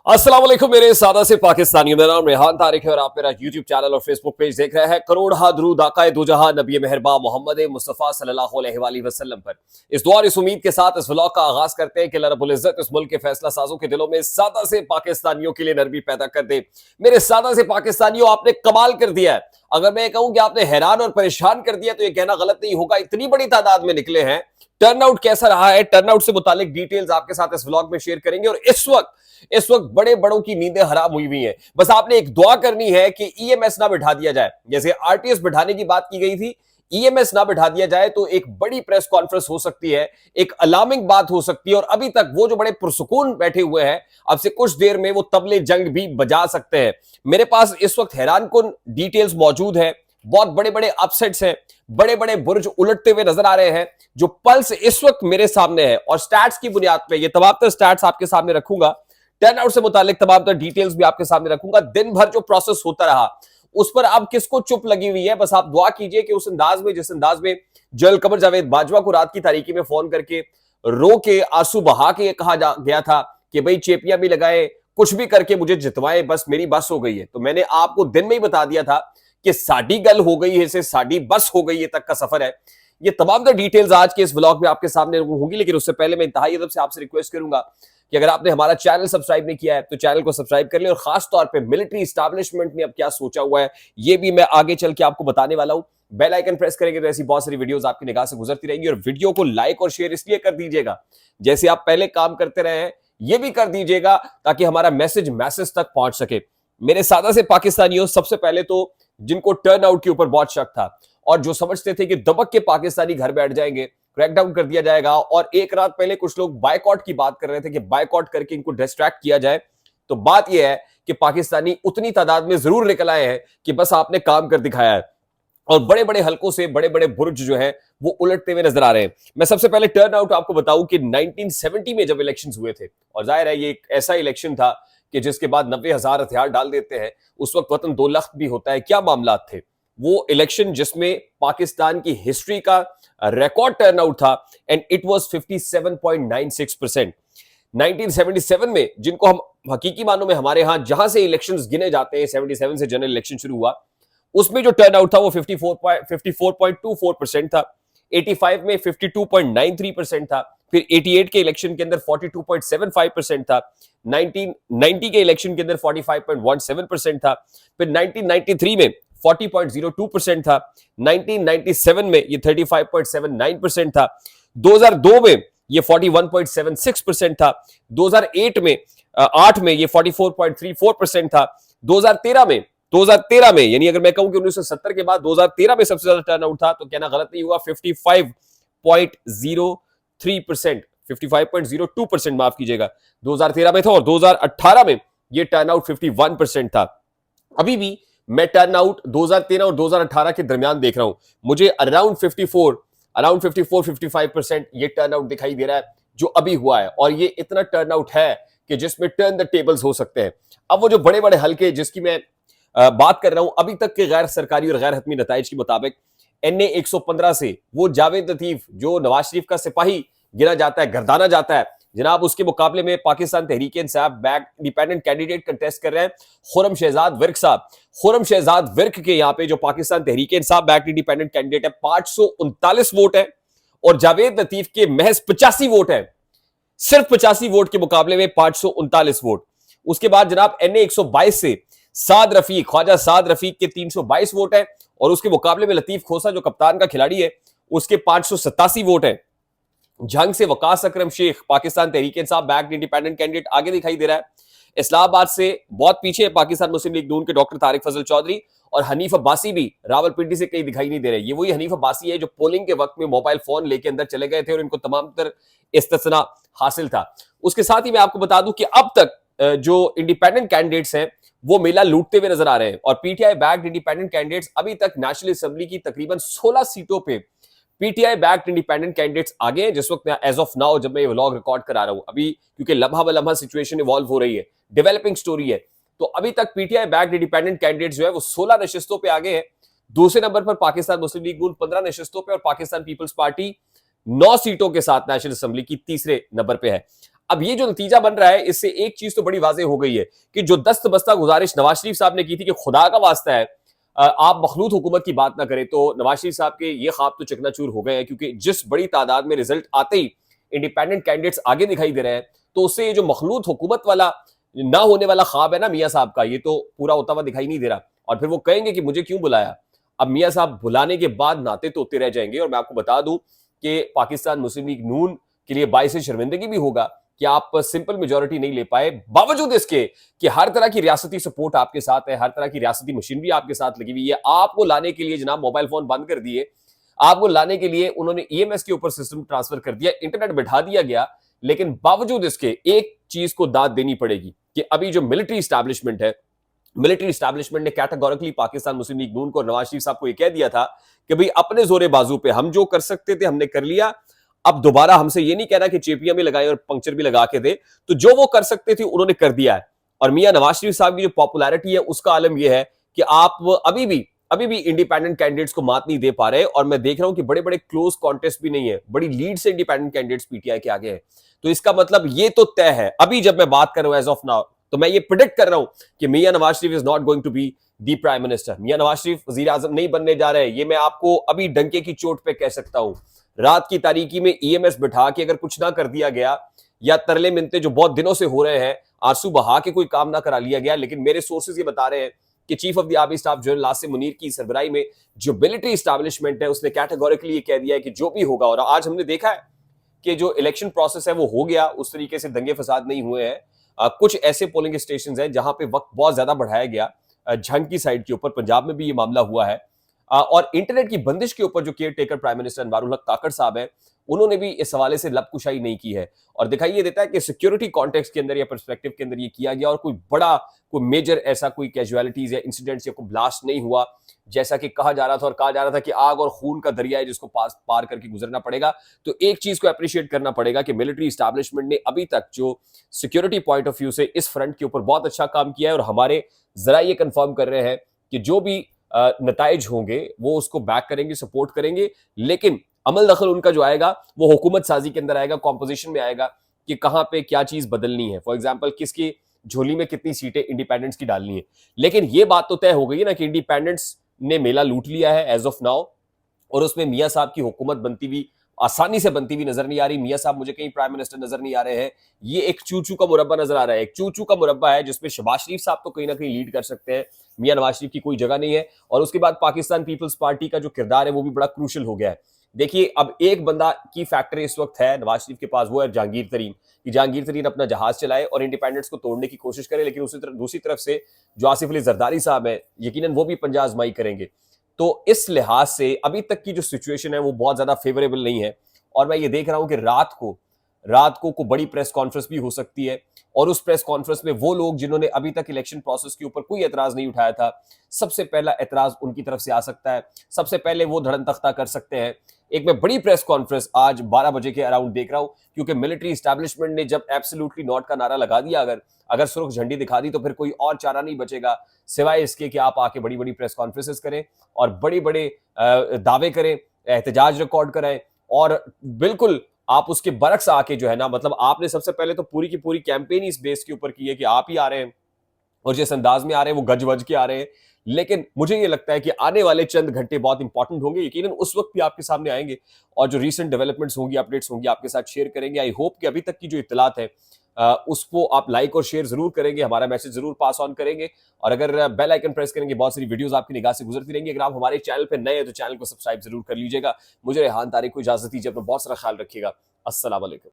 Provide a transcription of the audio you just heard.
अस्सलाम वालेकुम मेरे सादा से पाकिस्तानियों। मेरा नाम रेहान तारिक है और आप मेरा यूट्यूब चैनल और फेसबुक पेज देख रहे हैं। करोड़ हा दुरूद आकाए दो जहां नबी मेहरबा मोहम्मद मुस्तफ़ा सल्लल्लाहु अलैहि वसल्लम पर। इस दुआ और इस उम्मीद के साथ इस व्लॉग का आगाज करते हैं कि अल्लाह रब्बुल इज्जत इस मुल्क के फैसला साजों के दिलों में सादा से पाकिस्तानियों के लिए नरमी पैदा कर दे। मेरे सादा से पाकिस्तानियों, आपने कमाल कर दिया है। अगर मैं कहूं कि आपने हैरान और परेशान कर दिया तो यह कहना गलत नहीं होगा। इतनी बड़ी तादाद में निकले हैं। टर्नआउट कैसा रहा है, टर्नआउट से मुतालिक डिटेल्स आपके साथ इस व्लॉग में शेयर करेंगे। और इस वक्त बड़े बड़ों की नींदें हराम हुई हुई हैं। बस आपने एक दुआ करनी है कि ईएमएस ना बिठा दिया जाए। जैसे आरटीएस बिठाने की बात की गई थी, ईएमएस ना बिठा दिया जाए तो एक बड़ी प्रेस कॉन्फ्रेंस हो सकती है, एक अलार्मिंग बात हो सकती है। और अभी तक वो जो बड़े पुरसुकून बैठे हुए हैं, अब से कुछ देर में वो तबले जंग भी बजा सकते हैं। मेरे पास इस वक्त हैरानकुन डिटेल्स मौजूद है। बहुत बड़े बड़े अपसेट्स हैं, बड़े बड़े बुर्ज उलटते हुए नजर आ रहे हैं। जो पल्स इस वक्त मेरे सामने है और स्टैट्स की बुनियाद पे ये तमाम स्टैट्स आपके सामने रखूंगा। टर्नआउट से मुतालिक तमाम डिटेल्स भी आपके सामने रखूंगा। दिन भर जो प्रोसेस होता रहा उस पर अब किसको चुप लगी हुई है। बस आप दुआ कीजिए कि उस अंदाज में, जिस अंदाज में जल कमर जावेद बाजवा को रात की तारीकी में फोन करके रो के आंसू बहा के कहा गया था कि भाई चेपियां भी लगाए, कुछ भी करके मुझे जितवाए, बस मेरी बस हो गई है। तो मैंने आपको दिन में ही बता दिया था कि साड़ी गल हो गई है से साड़ी बस हो गई है तक का सफर है। ये तमाम डिटेल्स आज के इस व्लॉग में आपके सामने होंगी। लेकिन उससे पहले मैं इंतहाई अदब से आपसे रिक्वेस्ट करूंगा कि अगर आपने हमारा चैनल सब्सक्राइब नहीं किया है तो चैनल को सब्सक्राइब कर लें। और खास तौर पे मिलिट्री एस्टैब्लिशमेंट ने अब क्या सोचा हुआ है ये भी मैं आगे चल के आपको बताने वाला हूं। बेल आइकन प्रेस करेंगे तो ऐसी बहुत सारी वीडियोस आपकी निगाह से गुजरती रहेंगी। और वीडियो को लाइक और शेयर इसलिए कर दीजिएगा, जैसे आप पहले काम करते रहे हैं ये भी कर दीजिएगा ताकि हमारा मैसेज तक पहुंच सके। मेरे सादा से पाकिस्तानियों, सबसे पहले तो जिनको टर्न आउट के ऊपर बहुत शक था और जो समझते थे कि दबक के पाकिस्तानी घर बैठ जाएंगे, क्रैकडाउन कर दिया जाएगा, और एक रात पहले कुछ लोग बायकॉट की बात कर रहे थे कि बायकॉट करके इनको डिस्ट्रैक्ट किया जाए, तो बात यह है कि पाकिस्तानी उतनी तादाद में जरूर निकल आए हैं कि बस आपने काम कर दिखाया है। और बड़े बड़े हलकों से बड़े बड़े बुर्ज जो है वो उलटते हुए नजर आ रहे हैं। मैं सबसे पहले टर्न आउट आपको बताऊं कि 1970 में जब इलेक्शंस हुए थे, और जाहिर है ये एक ऐसा इलेक्शन था कि जिसके बाद 90,000 हथियार डाल देते हैं। उस वक्त वतन दो लख्त भी होता है। क्या मामला थे वो इलेक्शन जिसमें पाकिस्तान की हिस्ट्री का रिकॉर्ड टर्नआउट था, एंड इट वाज 57.96%। 1977 में, जिनको हम हकीकी मानों में हमारे यहां जहां से इलेक्शंस गिने जाते हैं, 77 से जनरल इलेक्शन शुरू हुआ, उसमें जो टर्नआउट था वो 54.24% था। 85 में 52.93% था। फिर 88 के इलेक्शन के अंदर 42.75% था। 1990 के इलेक्शन के अंदर 45.17% था। फिर 1993 में 40.02% था। 1997 में ये 35.79% था। 2002 में ये 41.76% था। 2008 में 8 में ये 44.34% था। 2013 में यानी अगर मैं कहूं कि 1970 के बाद 2013 में सबसे ज्यादा टर्नआउट था तो कहना गलत नहीं हुआ। 55.03%, 55.02% माफ कीजिएगा, 2013 में था। और 2018 में ये टर्नआउट 51% था। अभी भी मैं टर्नआउट 2013 और 2018 के दरमियान देख रहा हूं, मुझे अराउंड 54-55% ये टर्नआउट दिखाई दे रहा है जो अभी हुआ है। और ये इतना टर्नआउट है कि जिसमें टर्न द टेबल्स हो सकते हैं। अब वो जो बड़े बड़े हल्के जिसकी मैं बात कर रहा हूं, अभी तक के गैर सरकारी और गैर हतमी नताइज के मुताबिक NA 115 से वो जावेद लतीफ जो नवाज शरीफ का सिपाही गिना जाता है, गर्दाना जाता है जनाब, उसके मुकाबले में Pakistan Tehreek Insaf back independent candidate contest कर रहे हैं खुर्रम शहजाद विर्क साहब। खुर्रम शहजाद विर्क के यहाँ पे जो Pakistan Tehreek Insaf back independent candidate है 539 वोट है, और जावेद लतीफ के महज 85 वोट है। सिर्फ 85 वोट के मुकाबले में 539 वोट। उसके बाद जनाब NA 122 से साद रफीक, ख्वाजा साद रफीक के 322 वोट है, और उसके मुकाबले में लतीफ खोसा जो कप्तान का खिलाड़ी है उसके 587 वोट है। जंग से वकास अकरम Sheikh Pakistan Tehreek Insaf backed independent candidate आगे दिखाई दे रहा है। इस्लामाबाद से बहुत पीछे है पाकिस्तान मुस्लिम लीग नून के डॉक्टर तारिक फजल चौधरी, और हनीफ अब्बासी भी रावलपिंडी से कहीं दिखाई नहीं दे रहे। ये वही हनीफ अब्बासी है जो पोलिंग के वक्त में मोबाइल फोन लेके अंदर चले गए थे और इनको तमाम तर इस्तिस्ना हासिल था। उसके साथ ही मैं आपको बता दूं कि अब तक जो इंडिपेंडेंट कैंडिडेट्स हैं वो मेला लूटते हुए नजर आ रहे हैं। और पीटीआई बैक्ड इंडिपेंडेंट कैंडिडेट्स अभी तक नेशनल असेंबली की तकरीबन 16 सीटों पे पीटीआई बैक्ड इंडिपेंडेंट कैंडिडेट्स आगे हैं। जिस वक्त एज ऑफ नाउ जब मैं ये व्लॉग रिकॉर्ड करा रहा हूं, अभी क्योंकि लम्हा ब लम्हा सिचुएशन इवॉल्व हो रही है, डेवलपिंग स्टोरी है, तो अभी तक पीटीआई बैक्ड इंडिपेंडेंट कैंडिडेट जो है वो 16 नशिस्तों पे आगे है। दूसरे नंबर पर पाकिस्तान मुस्लिम लीग नून 15 नशिस्तों पे, और पाकिस्तान पीपल्स पार्टी 9 सीटों के साथ नेशनल असेंबली की तीसरे नंबर पे है। अब ये जो नतीजा बन रहा है, इससे एक चीज तो बड़ी वाज़ेह हो गई है कि जो दस्त बस्ता गुजारिश नवाज शरीफ साहब ने की थी कि खुदा का वास्ता है आप मखलूत हुकूमत की बात ना करें, तो नवाज शरीफ साहब के ये ख्वाब तो चकनाचूर हो गए हैं, क्योंकि जिस बड़ी तादाद में रिजल्ट आते ही इंडिपेंडेंट कैंडिडेट्स आगे दिखाई दे रहे हैं, तो उससे ये जो मखलूत हुकूमत वाला ना होने वाला ख्वाब है ना मियाँ साहब का, ये तो पूरा होता हुआ दिखाई नहीं दे रहा। और फिर वो कहेंगे कि मुझे क्यों बुलाया। अब मियाँ साहब बुलाने के बाद नाते तोते रह जाएंगे। और मैं आपको बता दूं कि पाकिस्तान मुस्लिम लीग नून के लिए बाइस शर्मिंदगी भी होगा कि आप सिंपल मेजोरिटी नहीं ले पाए, बावजूद इसके कि हर तरह की रियासती सपोर्ट आपके साथ है, हर तरह की रियासती मशीनरी आपके साथ लगी हुई है। आपको लाने के लिए जनाब मोबाइल फोन बंद कर दिए, आपको लाने के लिए उन्होंने ईएमएस के ऊपर सिस्टम ट्रांसफर कर दिया, इंटरनेट बैठा दिया गया। लेकिन बावजूद इसके एक चीज को दाद देनी पड़ेगी कि अभी जो मिलिट्री इस्टेब्लिशमेंट है, मिलिट्री इस्टेब्लिशमेंट ने कैटेगोरिकली पाकिस्तान मुस्लिम लीग नून को, नवाज शरीफ साहब को यह कह दिया था कि भाई अपने जोरे बाजू पे हम जो कर सकते थे हमने कर लिया, अब दोबारा हमसे ये नहीं कहना कि चेपियां भी लगाए और पंक्चर भी लगा के दे, तो जो वो कर सकते थे उन्होंने कर दिया है। और मियां नवाज शरीफ साहब की जो पॉपुलैरिटी है उसका आलम यह है कि आप अभी भी इंडिपेंडेंट कैंडिडेट्स को मात नहीं दे पा रहे। और मैं देख रहा हूं कि बड़े बड़े क्लोज कॉन्टेस्ट भी नहीं है, बड़ी लीड से इंडिपेंडेंट कैंडिडेट्स पीटीआई के आगे हैं। तो इसका मतलब ये तो तय है, अभी जब मैं बात कर रहा हूं एज ऑफ नाउ, तो मैं ये प्रिडिक्ट कर रहा हूं कि Mian Nawaz Sharif is not going to be the prime minister. Mian Nawaz Sharif वजीर आजम नहीं बनने जा रहे हैं, ये मैं आपको अभी डंके की चोट पे कह सकता हूं। रात की तारीकी में ईएमएस बिठा के अगर कुछ ना कर दिया गया, या तरले मिनते जो बहुत दिनों से हो रहे हैं आंसू बहा के कोई काम ना करा लिया गया, लेकिन मेरे सोर्सेज ये बता रहे हैं कि chief of the army staff general Asim Munir की सरबराही में जो मिलिट्री एस्टैब्लिशमेंट है उसने कैटेगोरिकली ये कह दिया है कि जो भी होगा, और आज हमने देखा है कि जो इलेक्शन प्रोसेस है वो हो गया, उस तरीके से दंगे फसाद नहीं हुए हैं। कुछ ऐसे पोलिंग स्टेशन हैं जहां पे वक्त बहुत ज्यादा बढ़ाया गया, झंग की साइड के ऊपर, पंजाब में भी ये मामला हुआ है। और इंटरनेट की बंदिश के ऊपर जो care taker prime minister Anwarul हक काकड़ साहब है, उन्होंने भी इस हवाले से लबकुशाई नहीं की है। और दिखाई ये देता है कि सिक्योरिटी कॉन्टेक्स्ट के अंदर या पर्सपेक्टिव के अंदर ये किया गया, और कोई मेजर ऐसा कोई कैजुअलिटीज या इंसिडेंट्स या कोई ब्लास्ट नहीं हुआ जैसा कि कहा जा रहा था। और कहा जा रहा था कि आग और खून का दरिया है जिसको पार करके गुजरना पड़ेगा। तो एक चीज को अप्रिशिएट करना पड़ेगा कि मिलिट्री इस्टेब्लिशमेंट ने अभी तक जो सिक्योरिटी पॉइंट ऑफ व्यू से इस फ्रंट के ऊपर बहुत अच्छा काम किया है। और हमारे जरा ये कंफर्म कर रहे हैं कि जो भी नताइज होंगे वो उसको बैक करेंगे, सपोर्ट करेंगे, लेकिन अमल दखल उनका जो आएगा वो हुकूमत साजी के अंदर आएगा, कॉम्पोजिशन में आएगा कि कहां पे क्या चीज बदलनी है। फॉर एग्जांपल किसकी झोली में कितनी सीटें इंडिपेंडेंट्स की डालनी है। लेकिन ये बात तो तय हो गई ना कि इंडिपेंडेंट्स ने मेला लूट लिया है एज ऑफ नाउ, और उसमें मियां साहब की हुकूमत बनती हुई आसानी से बनती हुई नजर नहीं आ रही। मियां साहब मुझे कहीं प्राइम मिनिस्टर नजर नहीं आ रहे हैं। ये एक चूचू का मुरब्बा नजर आ रहा है, एक चूचू का मुरब्बा है जिसमें शहबाज शरीफ साहब तो कहीं ना कहीं लीड कर सकते हैं, मियां नवाज शरीफ की कोई जगह नहीं है। और उसके बाद पाकिस्तान पीपल्स पार्टी का जो किरदार है वो भी बड़ा क्रूशल हो गया है। देखिए अब एक बंदा की फैक्ट्री इस वक्त है नवाज शरीफ के पास, वो है जहांगीर तरीन, कि जहांगीर तरीन अपना जहाज चलाए और इंडिपेंडेंस को तोड़ने की कोशिश करे। लेकिन दूसरी तरफ से जो आसिफ अली जरदारी साहब है, यकीनन वो भी पंजा आजमाई करेंगे। तो इस लिहाज से अभी तक की जो सिचुएशन है वो बहुत ज्यादा फेवरेबल नहीं है। और मैं ये देख रहा हूं कि रात को बड़ी प्रेस कॉन्फ्रेंस भी हो सकती है, और उस प्रेस कॉन्फ्रेंस में वो लोग जिन्होंने अभी तक इलेक्शन प्रोसेस के ऊपर कोई एतराज नहीं उठाया था, सबसे पहला एतराज उनकी तरफ से आ सकता है। सबसे पहले वो धड़न तख्ता कर सकते हैं। एक मैं बड़ी प्रेस कॉन्फ्रेंस आज 12 बजे के अराउंड देख रहा हूं, क्योंकि मिलिट्री एस्टैब्लिशमेंट ने जब एब्सोल्युटली नॉट का नारा लगा दिया, अगर सुर्ख झंडी दिखा दी, तो फिर कोई और चारा नहीं बचेगा सिवाय इसके कि आप आके बड़ी बड़ी प्रेस कॉन्फ्रेंसेस करें और बड़े बड़े दावे करें, एहतजाज रिकॉर्ड कराएं, और बिल्कुल आप उसके बरक्स आके जो है ना, मतलब आपने सबसे पहले तो पूरी की पूरी कैंपेन इस बेस के ऊपर की है कि आप ही आ रहे हैं और जिस अंदाज में आ रहे हैं वो गज वज के आ रहे हैं। लेकिन मुझे ये लगता है कि आने वाले चंद घंटे बहुत इंपॉर्टेंट होंगे, यकीनन उस वक्त भी आपके सामने आएंगे और जो रीसेंट डेवलपमेंट्स होंगी, अपडेट्स होंगी, आपके साथ शेयर करेंगे। आई होप कि अभी तक की जो इत्तलात है उसको आप लाइक और शेयर जरूर करेंगे, हमारा मैसेज जरूर पास ऑन करेंगे, और अगर बेल आइकन प्रेस करेंगे बहुत सारी वीडियोस आपकी निगाह से गुजरती रहेंगी। अगर आप हमारे चैनल पे नए हैं तो चैनल को सब्सक्राइब जरूर कर लीजिएगा। मुझे रेहान तारिक को इजाजत दीजिए, अपना बहुत सारा ख्याल रखिएगा। अस्सलाम वालेकुम।